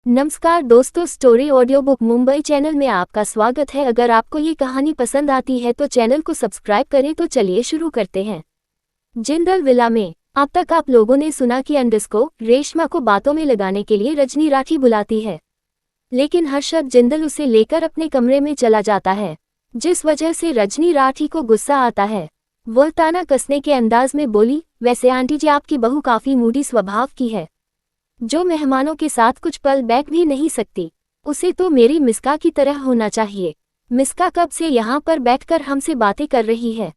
नमस्कार दोस्तों, story audio book Mumbai channel में आपका स्वागत है। अगर आपको ये कहानी पसंद आती है तो चैनल को सब्सक्राइब करें। तो चलिए शुरू करते हैं। जिंदल विला में अब तक आप लोगों ने सुना कि अंडस्को रेशमा को बातों में लगाने के लिए रजनी राठी बुलाती है, लेकिन हर्षद जिंदल उसे लेकर अपने कमरे में चला जाता है, जिस वजह से रजनी राठी को गुस्सा आता है। वह ताना कसने के अंदाज में बोली, वैसे आंटी जी, आपकी बहू काफी मूडी स्वभाव की है, जो मेहमानों के साथ कुछ पल बैठ भी नहीं सकती। उसे तो मेरी मिस्का की तरह होना चाहिए। मिस्का कब से यहाँ पर बैठकर हमसे बातें कर रही है,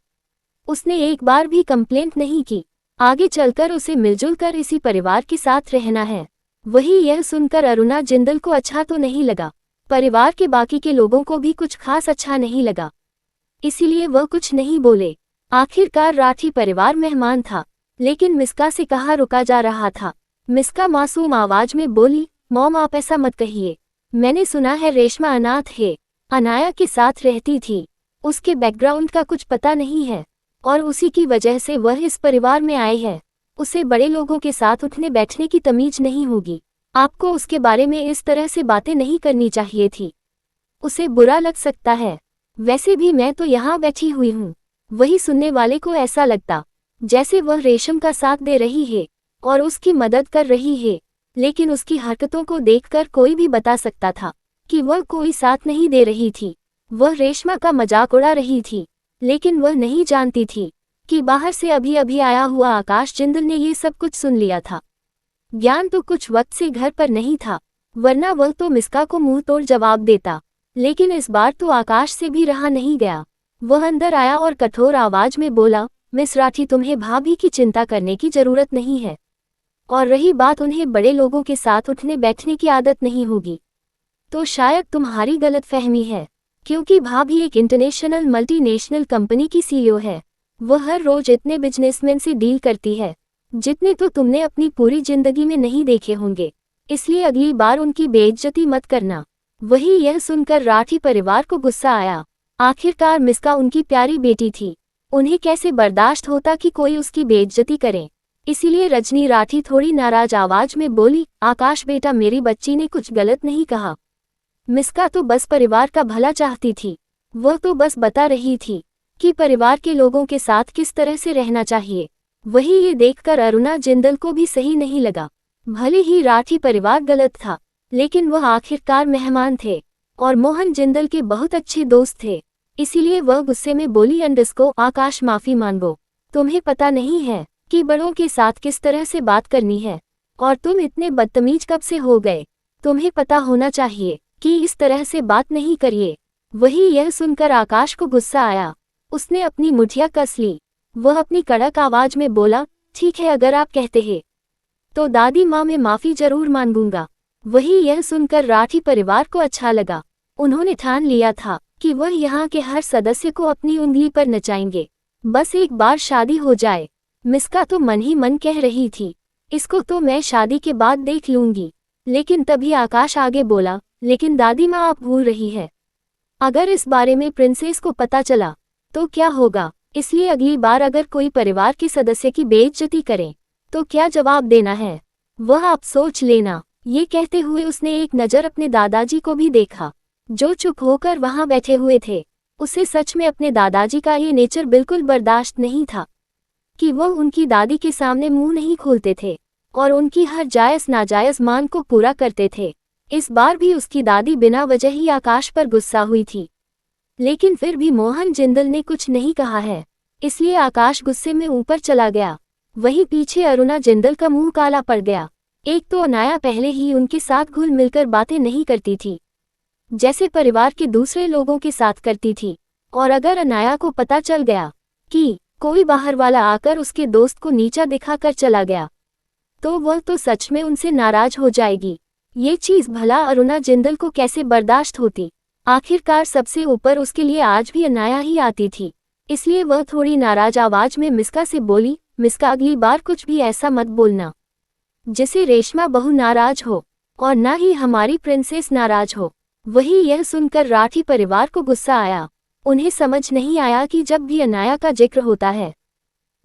उसने एक बार भी कंप्लेंट नहीं की। आगे चलकर उसे मिलजुल कर इसी परिवार के साथ रहना है। वही यह सुनकर अरुणा जिंदल को अच्छा तो नहीं लगा, परिवार के बाकी के लोगों को भी कुछ खास अच्छा नहीं लगा, इसीलिए वह कुछ नहीं बोले। आखिरकार राठी परिवार मेहमान था, लेकिन मिस्का से कहा रुका जा रहा था। मिस्का मासूम आवाज में बोली, मॉम आप ऐसा मत कहिए, मैंने सुना है रेशमा अनाथ है, अनाया के साथ रहती थी, उसके बैकग्राउंड का कुछ पता नहीं है और उसी की वजह से वह इस परिवार में आई है। उसे बड़े लोगों के साथ उठने बैठने की तमीज नहीं होगी। आपको उसके बारे में इस तरह से बातें नहीं करनी चाहिए थी, उसे बुरा लग सकता है। वैसे भी मैं तो यहाँ बैठी हुई हूँ। वही सुनने वाले को ऐसा लगता जैसे वह रेशम का साथ दे रही है और उसकी मदद कर रही है, लेकिन उसकी हरकतों को देखकर कोई भी बता सकता था कि वह कोई साथ नहीं दे रही थी। वह रेशमा का मजाक उड़ा रही थी, लेकिन वह नहीं जानती थी कि बाहर से अभी अभी आया हुआ आकाश जिंदल ने ये सब कुछ सुन लिया था। ज्ञान तो कुछ वक्त से घर पर नहीं था, वरना वह तो मिस्का को मुंह तोड़ जवाब देता, लेकिन इस बार तो आकाश से भी रहा नहीं गया। वह अंदर आया और कठोर आवाज में बोला, मिस राठी, तुम्हें भाभी की चिंता करने की जरूरत नहीं है, और रही बात उन्हें बड़े लोगों के साथ उठने बैठने की आदत नहीं होगी, तो शायद तुम्हारी गलतफहमी है, क्योंकि भाभी एक इंटरनेशनल मल्टीनेशनल कंपनी की सीईओ है। वह हर रोज इतने बिजनेसमैन से डील करती है जितने तो तुमने अपनी पूरी जिंदगी में नहीं देखे होंगे, इसलिए अगली बार उनकी बेइज्जती मत करना। वही यह सुनकर राठी परिवार को गुस्सा आया। आखिरकार मिस्का उनकी प्यारी बेटी थी, उन्हें कैसे बर्दाश्त होता कि कोई उसकी बेइज्जती करे। इसीलिए रजनी राठी थोड़ी नाराज आवाज में बोली, आकाश बेटा, मेरी बच्ची ने कुछ गलत नहीं कहा। मिस्का तो बस परिवार का भला चाहती थी, वह तो बस बता रही थी कि परिवार के लोगों के साथ किस तरह से रहना चाहिए। वही ये देखकर अरुणा जिंदल को भी सही नहीं लगा। भले ही राठी परिवार गलत था, लेकिन वह आखिरकार मेहमान थे और मोहन जिंदल के बहुत अच्छे दोस्त थे, इसीलिए वह गुस्से में बोली, अंडस्को आकाश, माफी मांगो, तुम्हें पता नहीं है कि बड़ों के साथ किस तरह से बात करनी है, और तुम इतने बदतमीज कब से हो गए, तुम्हें पता होना चाहिए कि इस तरह से बात नहीं करिए। वही यह सुनकर आकाश को गुस्सा आया, उसने अपनी मुठिया कस ली। वह अपनी कड़क आवाज में बोला, ठीक है, अगर आप कहते हैं तो दादी माँ, मैं माफी जरूर मांगूंगा। वही यह सुनकर राठी परिवार को अच्छा लगा। उन्होंने ठान लिया था कि वह यहाँ के हर सदस्य को अपनी उंगली पर नचाएंगे, बस एक बार शादी हो जाए। मिस्का तो मन ही मन कह रही थी, इसको तो मैं शादी के बाद देख लूंगी, लेकिन तभी आकाश आगे बोला, लेकिन दादी माँ, आप भूल रही है, अगर इस बारे में प्रिंसेस को पता चला तो क्या होगा, इसलिए अगली बार अगर कोई परिवार के सदस्य की बेइज्जती करे तो क्या जवाब देना है, वह आप सोच लेना। ये कहते हुए उसने एक नज़र अपने दादाजी को भी देखा, जो चुप होकर वहां बैठे हुए थे। उसे सच में अपने दादाजी का ये नेचर बिल्कुल बर्दाश्त नहीं था कि वह उनकी दादी के सामने मुंह नहीं खोलते थे और उनकी हर जायज़ नाजायज़ मांग को पूरा करते थे। इस बार भी उसकी दादी बिना वजह ही आकाश पर गुस्सा हुई थी, लेकिन फिर भी मोहन जिंदल ने कुछ नहीं कहा है, इसलिए आकाश गुस्से में ऊपर चला गया। वहीं पीछे अरुणा जिंदल का मुंह काला पड़ गया। एक तो अनाया पहले ही उनके साथ घुल मिलकर बातें नहीं करती थी, जैसे परिवार के दूसरे लोगों के साथ करती थी, और अगर अनाया को पता चल गया कि कोई बाहर वाला आकर उसके दोस्त को नीचा दिखाकर चला गया, तो वह तो सच में उनसे नाराज हो जाएगी। ये चीज भला अरुणा जिंदल को कैसे बर्दाश्त होती। आखिरकार सबसे ऊपर उसके लिए आज भी अनाया ही आती थी, इसलिए वह थोड़ी नाराज आवाज में मिस्का से बोली, मिस्का, अगली बार कुछ भी ऐसा मत बोलना जिसे रेशमा बहू नाराज हो, और ना ही हमारी प्रिंसेस नाराज हो। वही यह सुनकर राठी परिवार को गुस्सा आया। उन्हें समझ नहीं आया कि जब भी अनाया का जिक्र होता है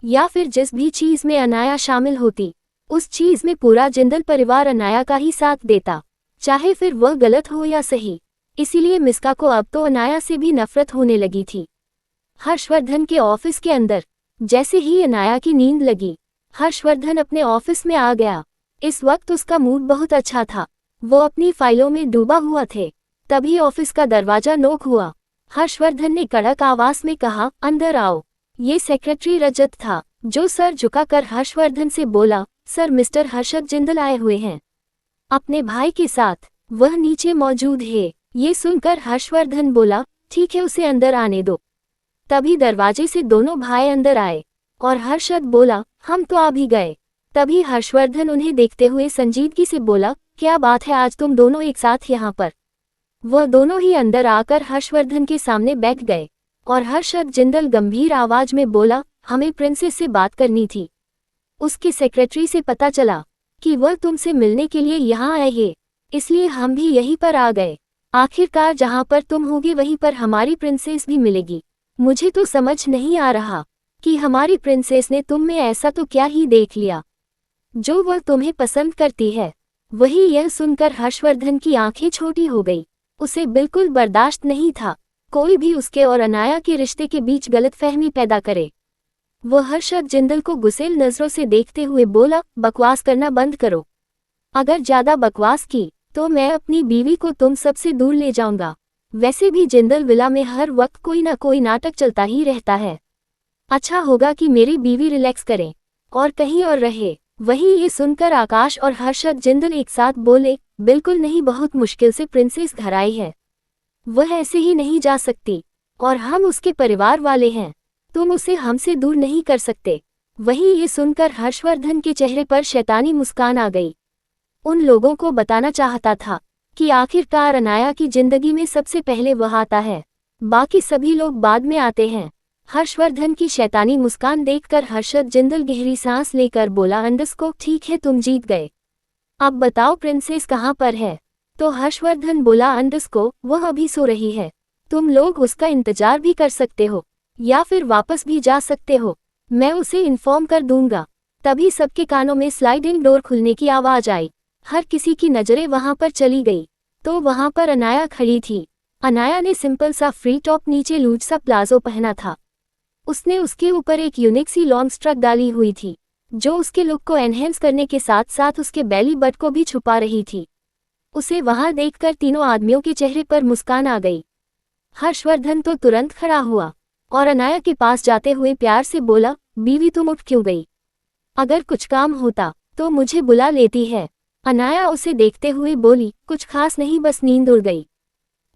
या फिर जिस भी चीज में अनाया शामिल होती, उस चीज में पूरा जिंदल परिवार अनाया का ही साथ देता, चाहे फिर वह गलत हो या सही। इसीलिए मिस्का को अब तो अनाया से भी नफरत होने लगी थी। हर्षवर्धन के ऑफिस के अंदर जैसे ही अनाया की नींद लगी, हर्षवर्धन अपने ऑफिस में आ गया। इस वक्त उसका मूड बहुत अच्छा था, वो अपनी फाइलों में डूबा हुआ थे। तभी ऑफिस का दरवाजा नॉक हुआ। हर्षवर्धन ने कड़क आवाज में कहा, अंदर आओ। ये सेक्रेटरी रजत था, जो सर झुकाकर हर्षवर्धन से बोला, सर मिस्टर हर्षद जिंदल आए हुए हैं अपने भाई के साथ, वह नीचे मौजूद है। ये सुनकर हर्षवर्धन बोला, ठीक है उसे अंदर आने दो। तभी दरवाजे से दोनों भाई अंदर आए और हर्षद बोला, हम तो आ भी गए। तभी हर्षवर्धन उन्हें देखते हुए संजीदगी से बोला, क्या बात है आज तुम दोनों एक साथ यहाँ पर। वह दोनों ही अंदर आकर हर्षवर्धन के सामने बैठ गए और हर्षद जिंदल गंभीर आवाज में बोला, हमें प्रिंसेस से बात करनी थी। उसके सेक्रेटरी से पता चला कि वह तुमसे मिलने के लिए यहाँ आए हैं, इसलिए हम भी यहीं पर आ गए। आखिरकार जहाँ पर तुम होगे वहीं पर हमारी प्रिंसेस भी मिलेगी। मुझे तो समझ नहीं आ रहा कि हमारी प्रिंसेस ने तुम में ऐसा तो क्या ही देख लिया जो वह तुम्हें पसंद करती है। वही यह सुनकर हर्षवर्धन की आंखें छोटी हो गई। उसे बिल्कुल बर्दाश्त नहीं था कोई भी उसके और अनाया के रिश्ते के बीच गलतफहमी पैदा करे। वह हर्षद जिंदल को गुस्सेल नजरों से देखते हुए बोला, बकवास करना बंद करो। अगर ज्यादा बकवास की तो मैं अपनी बीवी को तुम सबसे दूर ले जाऊंगा। वैसे भी जिंदल विला में हर वक्त कोई ना कोई नाटक चलता ही रहता है। अच्छा होगा कि मेरी बीवी रिलैक्स करे और कहीं और रहे। वहीं ये सुनकर आकाश और हर्षद जिंदल एक साथ बोले, बिल्कुल नहीं, बहुत मुश्किल से प्रिंसेस घर आई है, वह ऐसे ही नहीं जा सकती और हम उसके परिवार वाले हैं, तुम उसे हमसे दूर नहीं कर सकते। वहीं ये सुनकर हर्षवर्धन के चेहरे पर शैतानी मुस्कान आ गई। उन लोगों को बताना चाहता था कि आखिरकार अनाया की जिंदगी में सबसे पहले वह आता है, बाकी सभी लोग बाद में आते हैं। हर्षवर्धन की शैतानी मुस्कान देखकर हर्षद जिंदल गहरी सांस लेकर बोला, अंडरस्कोप, ठीक है तुम जीत गए। अब बताओ प्रिंसेस कहाँ पर है। तो हर्षवर्धन बोला, अंडरस्कोप, वह अभी सो रही है, तुम लोग उसका इंतजार भी कर सकते हो या फिर वापस भी जा सकते हो, मैं उसे इन्फॉर्म कर दूंगा। तभी सबके कानों में स्लाइडिंग डोर खुलने की आवाज आई। हर किसी की नजरें वहां पर चली गई तो वहां पर अनाया खड़ी थी। अनाया ने सिंपल सा फ्री टॉप, नीचे लूज सा प्लाजो पहना था। उसने उसके ऊपर एक यूनिक सी लॉन्ग स्ट्रक डाली हुई थी जो उसके लुक को एनहेंस करने के साथ साथ उसके बेली बट को भी छुपा रही थी। उसे वहां देखकर तीनों आदमियों के चेहरे पर मुस्कान आ गई। हर्षवर्धन तो तुरंत खड़ा हुआ और अनाया के पास जाते हुए प्यार से बोला, बीवी तुम उठ क्यों गई? अगर कुछ काम होता तो मुझे बुला लेती है। अनाया उसे देखते हुए बोली, कुछ खास नहीं, बस नींद उड़ गई।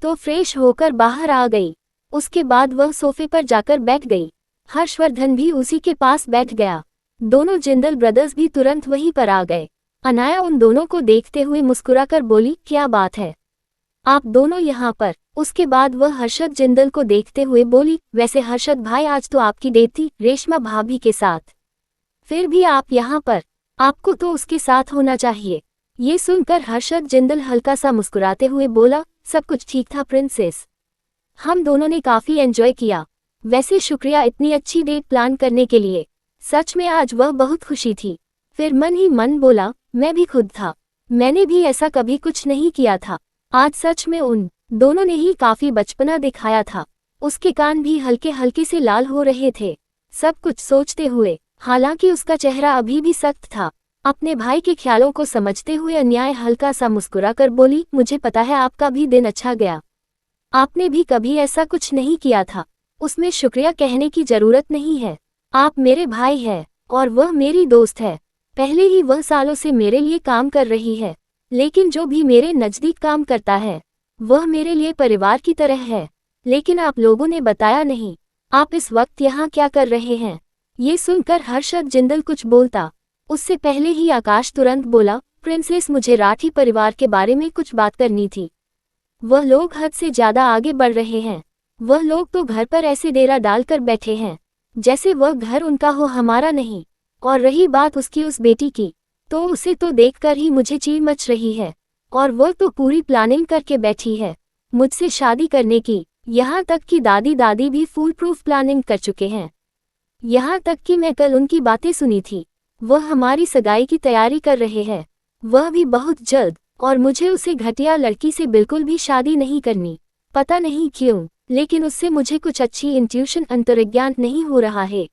तो फ्रेश होकर बाहर आ गई। उसके बाद वह सोफे पर जाकर बैठ गई। हर्षवर्धन भी उसी के पास बैठ गया। दोनों जिंदल ब्रदर्स भी तुरंत वहीं पर आ गए। अनाया उन दोनों को देखते हुए मुस्कुराकर बोली, क्या बात है, आप दोनों यहाँ पर? उसके बाद वह हर्षद जिंदल को देखते हुए बोली, वैसे हर्षद भाई आज तो आपकी डेट थी रेशमा भाभी के साथ, फिर भी आप यहाँ पर, आपको तो उसके साथ होना चाहिए। ये सुनकर हर्षद जिंदल हल्का सा मुस्कुराते हुए बोला, सब कुछ ठीक था प्रिंसेस, हम दोनों ने काफी एंजॉय किया। वैसे शुक्रिया इतनी अच्छी डेट प्लान करने के लिए, सच में आज वह बहुत खुशी थी। फिर मन ही मन बोला, मैं भी खुद था, मैंने भी ऐसा कभी कुछ नहीं किया था। आज सच में उन दोनों ने ही काफी बचपना दिखाया था। उसके कान भी हल्के हल्के से लाल हो रहे थे। सब कुछ सोचते हुए, हालांकि उसका चेहरा अभी भी सख्त था। अपने भाई के ख्यालों को समझते हुए अन्याय हल्का सा मुस्कुराकर बोली, मुझे पता है आपका भी दिन अच्छा गया, आपने भी कभी ऐसा कुछ नहीं किया था, उसमें शुक्रिया कहने की जरूरत नहीं है। आप मेरे भाई हैं और वह मेरी दोस्त है। पहले ही वह सालों से मेरे लिए काम कर रही है, लेकिन जो भी मेरे नज़दीक काम करता है वह मेरे लिए परिवार की तरह है। लेकिन आप लोगों ने बताया नहीं, आप इस वक्त यहाँ क्या कर रहे हैं? ये सुनकर हर्षद जिंदल कुछ बोलता उससे पहले ही आकाश तुरंत बोला, प्रिंसेस मुझे राठी परिवार के बारे में कुछ बात करनी थी। वह लोग हद से ज्यादा आगे बढ़ रहे हैं। वह लोग तो घर पर ऐसे डेरा डालकर बैठे हैं जैसे वह घर उनका हो, हमारा नहीं। और रही बात उसकी उस बेटी की, तो उसे तो देखकर ही मुझे चीड़ मच रही है। और वह तो पूरी प्लानिंग करके बैठी है मुझसे शादी करने की। यहाँ तक कि दादी भी फुल प्रूफ प्लानिंग कर चुके हैं। यहाँ तक कि मैं कल उनकी बातें सुनी थी, वह हमारी सगाई की तैयारी कर रहे हैं, वह भी बहुत जल्द। और मुझे उसे घटिया लड़की से बिल्कुल भी शादी नहीं करनी। पता नहीं क्यों, लेकिन उससे मुझे कुछ अच्छी इंट्यूशन अंतर्ज्ञान नहीं हो रहा है।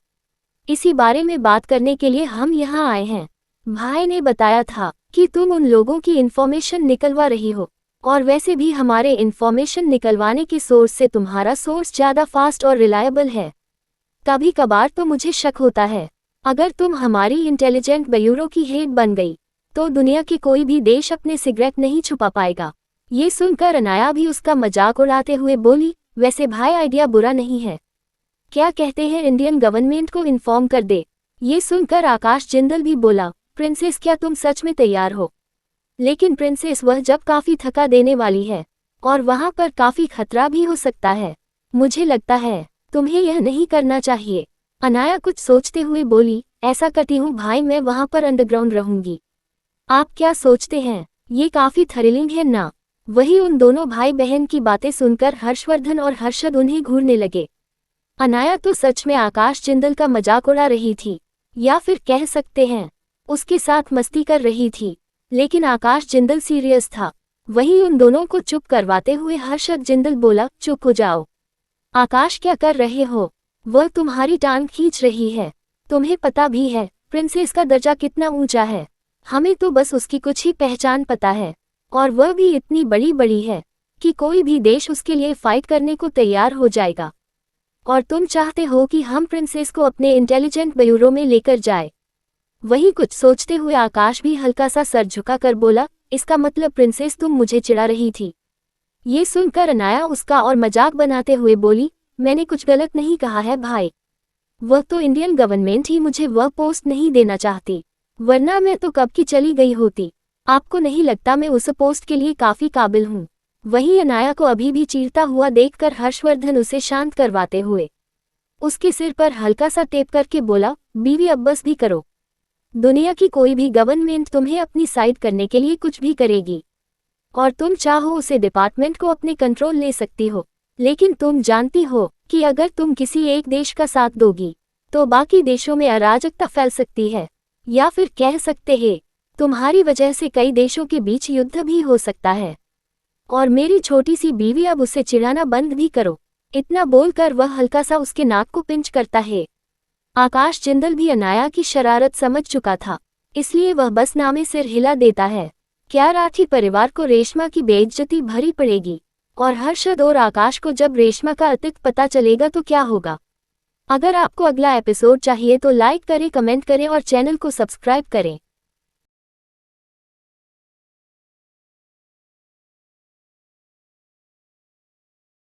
इसी बारे में बात करने के लिए हम यहाँ आए हैं। भाई ने बताया था कि तुम उन लोगों की इन्फॉर्मेशन निकलवा रही हो, और वैसे भी हमारे इन्फॉर्मेशन निकलवाने के सोर्स से तुम्हारा सोर्स ज़्यादा फास्ट और रिलायबल है। कभी कभार तो मुझे शक होता है, अगर तुम हमारी इंटेलिजेंट ब्यूरो की हेड बन गई तो दुनिया के कोई भी देश अपने सिगरेट नहीं छुपा पाएगा। ये सुनकर अनाया भी उसका मजाक उड़ाते हुए बोली, वैसे भाई आइडिया बुरा नहीं है। क्या कहते हैं इंडियन गवर्नमेंट को इन्फॉर्म कर दे। ये सुनकर आकाश जिंदल भी बोला, प्रिंसेस क्या तुम सच में तैयार हो? लेकिन प्रिंसेस वह जब काफी थका देने वाली है और वहां पर काफी खतरा भी हो सकता है। मुझे लगता है तुम्हें यह नहीं करना चाहिए। अनाया कुछ सोचते हुए बोली, ऐसा करती हूँ भाई, मैं वहां पर अंडरग्राउंड रहूंगी। आप क्या सोचते हैं? ये काफी थ्रिलिंग है ना? वही उन दोनों भाई बहन की बातें सुनकर हर्षवर्धन और हर्षद उन्हें घूरने लगे। अनाया तो सच में आकाश जिंदल का मजाक उड़ा रही थी, या फिर कह सकते हैं उसके साथ मस्ती कर रही थी, लेकिन आकाश जिंदल सीरियस था। वही उन दोनों को चुप करवाते हुए हर्षद जिंदल बोला, चुप हो जाओ। आकाश क्या कर रहे हो? वह तुम्हारी टांग खींच रही है। तुम्हें पता भी है प्रिंसेस का दर्जा कितना ऊंचा है? हमें तो बस उसकी कुछ ही पहचान पता है, और वह भी इतनी बड़ी बड़ी है कि कोई भी देश उसके लिए फाइट करने को तैयार हो जाएगा। और तुम चाहते हो कि हम प्रिंसेस को अपने इंटेलिजेंट ब्यूरो में लेकर जाए। वही कुछ सोचते हुए आकाश भी हल्का सा सर झुकाकर बोला, इसका मतलब प्रिंसेस तुम मुझे चिढ़ा रही थी? ये सुनकर अनाया उसका और मजाक बनाते हुए बोली, मैंने कुछ गलत नहीं कहा है भाई। वह तो इंडियन गवर्नमेंट ही मुझे वह पोस्ट नहीं देना चाहती, वरना मैं तो कब की चली गई होती। आपको नहीं लगता मैं उस पोस्ट के लिए काफी काबिल हूँ? वही अनाया को अभी भी चीरता हुआ देखकर हर्षवर्धन उसे शांत करवाते हुए उसके सिर पर हल्का सा टेप करके बोला, बीवी अब बस भी करो। दुनिया की कोई भी गवर्नमेंट तुम्हें अपनी साइड करने के लिए कुछ भी करेगी, और तुम चाहो उसे डिपार्टमेंट को अपने कंट्रोल ले सकती हो। लेकिन तुम जानती हो कि अगर तुम किसी एक देश का साथ दोगी तो बाकी देशों में अराजकता फैल सकती है, या फिर कह सकते हैं तुम्हारी वजह से कई देशों के बीच युद्ध भी हो सकता है। और मेरी छोटी सी बीवी, अब उसे चिढ़ाना बंद भी करो। इतना बोलकर वह हल्का सा उसके नाक को पिंच करता है। आकाश जिंदल भी अनाया की शरारत समझ चुका था, इसलिए वह बस नामे सिर हिला देता है। क्या राठी परिवार को रेशमा की बेइज्जती भरी पड़ेगी? और हर्षद और आकाश को जब रेशमा का अतीत पता चलेगा तो क्या होगा? अगर आपको अगला एपिसोड चाहिए तो लाइक करें, कमेंट करें और चैनल को सब्सक्राइब करें।